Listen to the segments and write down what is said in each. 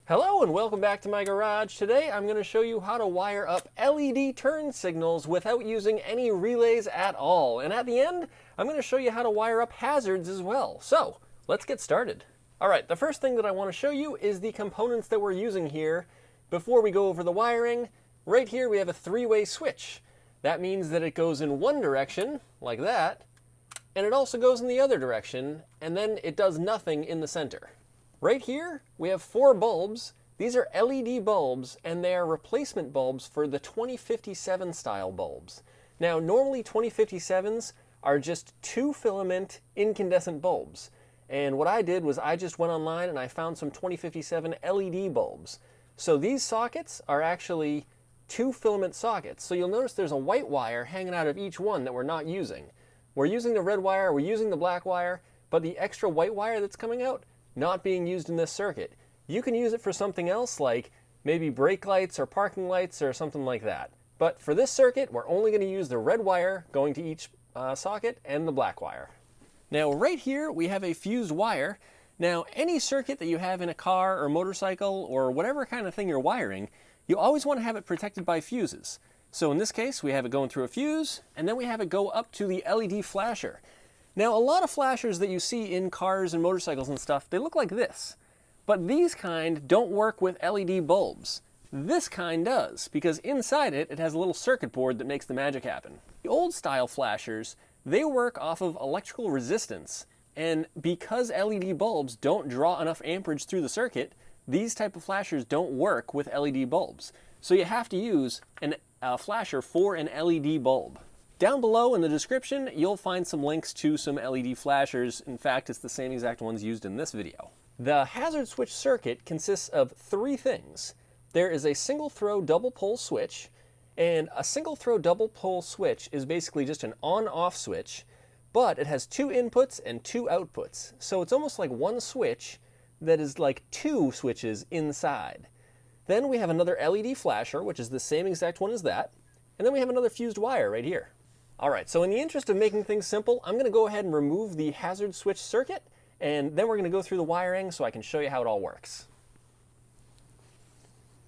Hello and welcome back to my garage. Today I'm going to show you how to wire up LED turn signals without using any relays at all. And at the end, I'm going to show you how to wire up hazards as well. So let's get started. Alright, the first thing that I want to show you is the components that we're using here. Before we go over the wiring, right here we have a three-way switch. That means that it goes in one direction, like that, and it also goes in the other direction, and then it does nothing in the center. Right here, we have 4 bulbs. These are LED bulbs, and they are replacement bulbs for the 2057 style bulbs. Now, normally 2057s are just 2-filament incandescent bulbs. And what I did was I just went online and I found some 2057 LED bulbs. So these sockets are actually 2-filament sockets. So you'll notice there's a white wire hanging out of each one that we're not using. We're using the red wire, we're using the black wire, but the extra white wire that's coming out, not being used in this circuit. You can use it for something else, like maybe brake lights or parking lights or something like that. But for this circuit, we're only going to use the red wire going to each socket and the black wire. Now right here we have a fused wire. Now any circuit that you have in a car or motorcycle or whatever kind of thing you're wiring, you always want to have it protected by fuses. So in this case we have it going through a fuse, and then we have it go up to the LED flasher. Now, a lot of flashers that you see in cars and motorcycles and stuff, they look like this. But these kind don't work with LED bulbs. This kind does, because inside it has a little circuit board that makes the magic happen. The old style flashers, they work off of electrical resistance. And because LED bulbs don't draw enough amperage through the circuit, these type of flashers don't work with LED bulbs. So you have to use a flasher for an LED bulb. Down below in the description, you'll find some links to some LED flashers. In fact, it's the same exact ones used in this video. The hazard switch circuit consists of 3 things. There is a single throw double pole switch, and a single throw double pole switch is basically just an on-off switch, but it has 2 inputs and 2 outputs. So it's almost like one switch that is like 2 switches inside. Then we have another LED flasher, which is the same exact one as that, and then we have another fused wire right here. Alright, so in the interest of making things simple, I'm going to go ahead and remove the hazard switch circuit, and then we're going to go through the wiring so I can show you how it all works.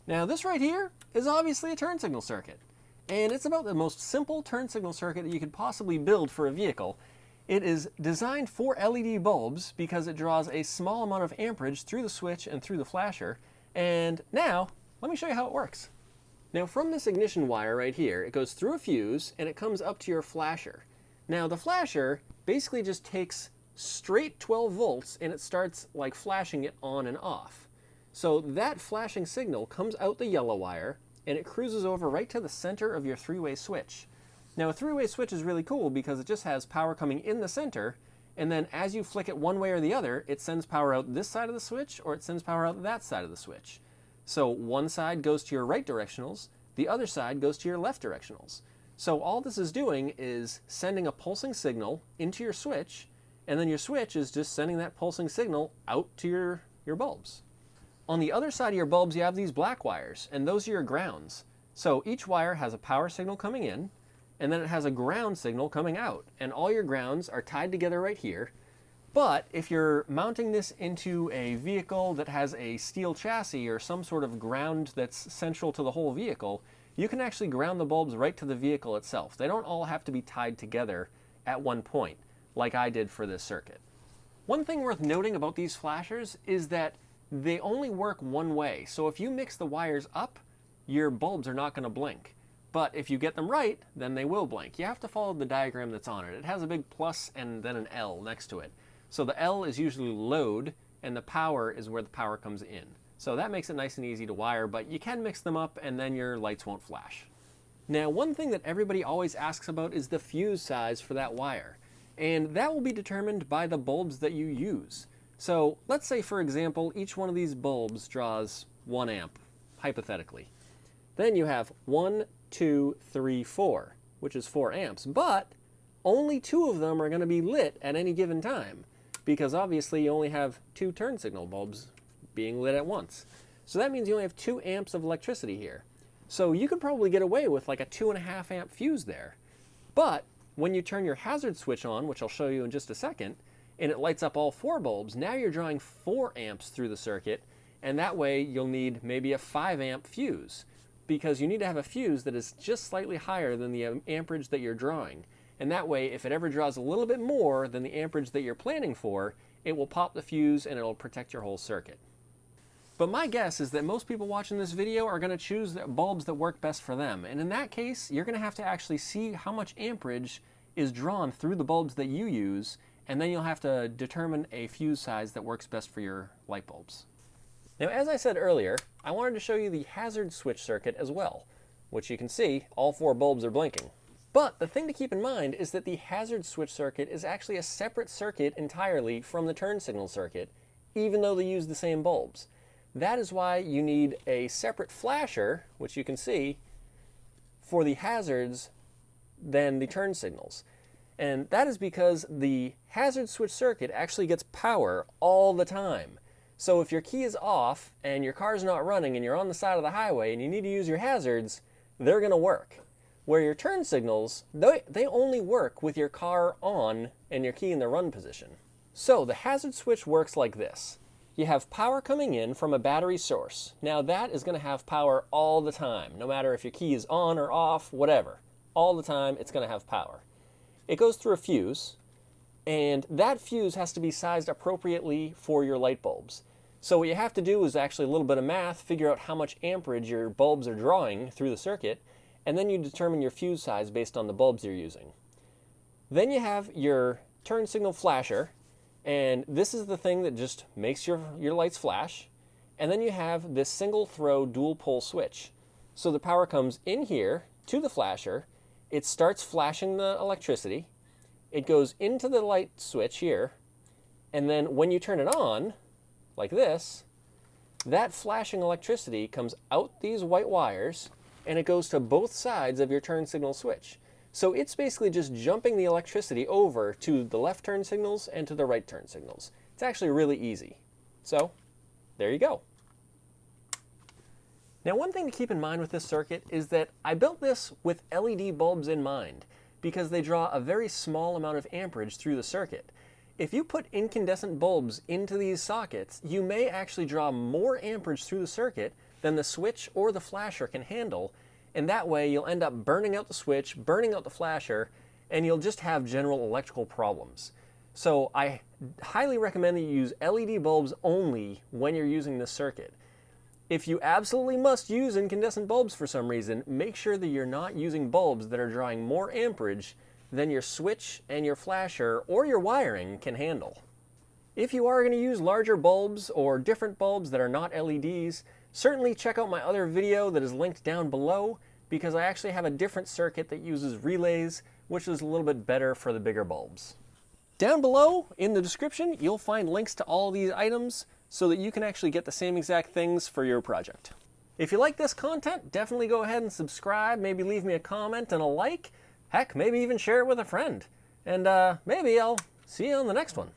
Now this right here is obviously a turn signal circuit, and it's about the most simple turn signal circuit that you could possibly build for a vehicle. It is designed for LED bulbs because it draws a small amount of amperage through the switch and through the flasher, and now let me show you how it works. Now from this ignition wire right here, it goes through a fuse and it comes up to your flasher. Now the flasher basically just takes straight 12 volts and it starts like flashing it on and off. So that flashing signal comes out the yellow wire and it cruises over right to the center of your 3-way switch. Now a 3-way switch is really cool because it just has power coming in the center, and then as you flick it one way or the other, it sends power out this side of the switch or it sends power out that side of the switch. So one side goes to your right directionals, the other side goes to your left directionals. So all this is doing is sending a pulsing signal into your switch, and then your switch is just sending that pulsing signal out to your bulbs. On the other side of your bulbs you have these black wires, and those are your grounds. So each wire has a power signal coming in, and then it has a ground signal coming out, and all your grounds are tied together right here. But if you're mounting this into a vehicle that has a steel chassis or some sort of ground that's central to the whole vehicle, you can actually ground the bulbs right to the vehicle itself. They don't all have to be tied together at one point, like I did for this circuit. One thing worth noting about these flashers is that they only work one way. So if you mix the wires up, your bulbs are not going to blink. But if you get them right, then they will blink. You have to follow the diagram that's on it. It has a big plus and then an L next to it. So the L is usually load, and the power is where the power comes in. So that makes it nice and easy to wire, but you can mix them up and then your lights won't flash. Now, one thing that everybody always asks about is the fuse size for that wire. And that will be determined by the bulbs that you use. So let's say, for example, each one of these bulbs draws 1 amp, hypothetically. Then you have 1, 2, 3, 4, which is 4 amps, but only 2 of them are going to be lit at any given time, because obviously you only have 2 turn signal bulbs being lit at once. So that means you only have 2 amps of electricity here. So you could probably get away with like a 2.5 amp fuse there. But when you turn your hazard switch on, which I'll show you in just a second, and it lights up all 4 bulbs, now you're drawing 4 amps through the circuit, and that way you'll need maybe a 5 amp fuse, because you need to have a fuse that is just slightly higher than the amperage that you're drawing. And that way, if it ever draws a little bit more than the amperage that you're planning for, it will pop the fuse and it'll protect your whole circuit. But my guess is that most people watching this video are going to choose the bulbs that work best for them. And in that case, you're going to have to actually see how much amperage is drawn through the bulbs that you use, and then you'll have to determine a fuse size that works best for your light bulbs. Now, as I said earlier, I wanted to show you the hazard switch circuit as well, which you can see all 4 bulbs are blinking. But the thing to keep in mind is that the hazard switch circuit is actually a separate circuit entirely from the turn signal circuit, even though they use the same bulbs. That is why you need a separate flasher, which you can see, for the hazards than the turn signals. And that is because the hazard switch circuit actually gets power all the time. So if your key is off and your car's not running and you're on the side of the highway and you need to use your hazards, they're going to work. Where your turn signals, they only work with your car on and your key in the run position. So the hazard switch works like this. You have power coming in from a battery source. Now that is going to have power all the time, no matter if your key is on or off, whatever. All the time it's going to have power. It goes through a fuse, and that fuse has to be sized appropriately for your light bulbs. So what you have to do is actually a little bit of math, figure out how much amperage your bulbs are drawing through the circuit, and then you determine your fuse size based on the bulbs you're using. Then you have your turn signal flasher, and this is the thing that just makes your lights flash. And then you have this single throw dual pole switch. So the power comes in here to the flasher, it starts flashing the electricity, it goes into the light switch here, and then when you turn it on, like this, that flashing electricity comes out these white wires and it goes to both sides of your turn signal switch. So it's basically just jumping the electricity over to the left turn signals and to the right turn signals. It's actually really easy. So there you go. Now, one thing to keep in mind with this circuit is that I built this with LED bulbs in mind because they draw a very small amount of amperage through the circuit. If you put incandescent bulbs into these sockets, you may actually draw more amperage through the circuit than the switch or the flasher can handle, and that way you'll end up burning out the switch, burning out the flasher, and you'll just have general electrical problems. So I highly recommend that you use LED bulbs only when you're using this circuit. If you absolutely must use incandescent bulbs for some reason, make sure that you're not using bulbs that are drawing more amperage than your switch and your flasher or your wiring can handle. If you are going to use larger bulbs or different bulbs that are not LEDs, certainly check out my other video that is linked down below, because I actually have a different circuit that uses relays, which is a little bit better for the bigger bulbs. Down below in the description, you'll find links to all these items so that you can actually get the same exact things for your project. If you like this content, definitely go ahead and subscribe, maybe leave me a comment and a like. Heck, maybe even share it with a friend. And maybe I'll see you on the next one.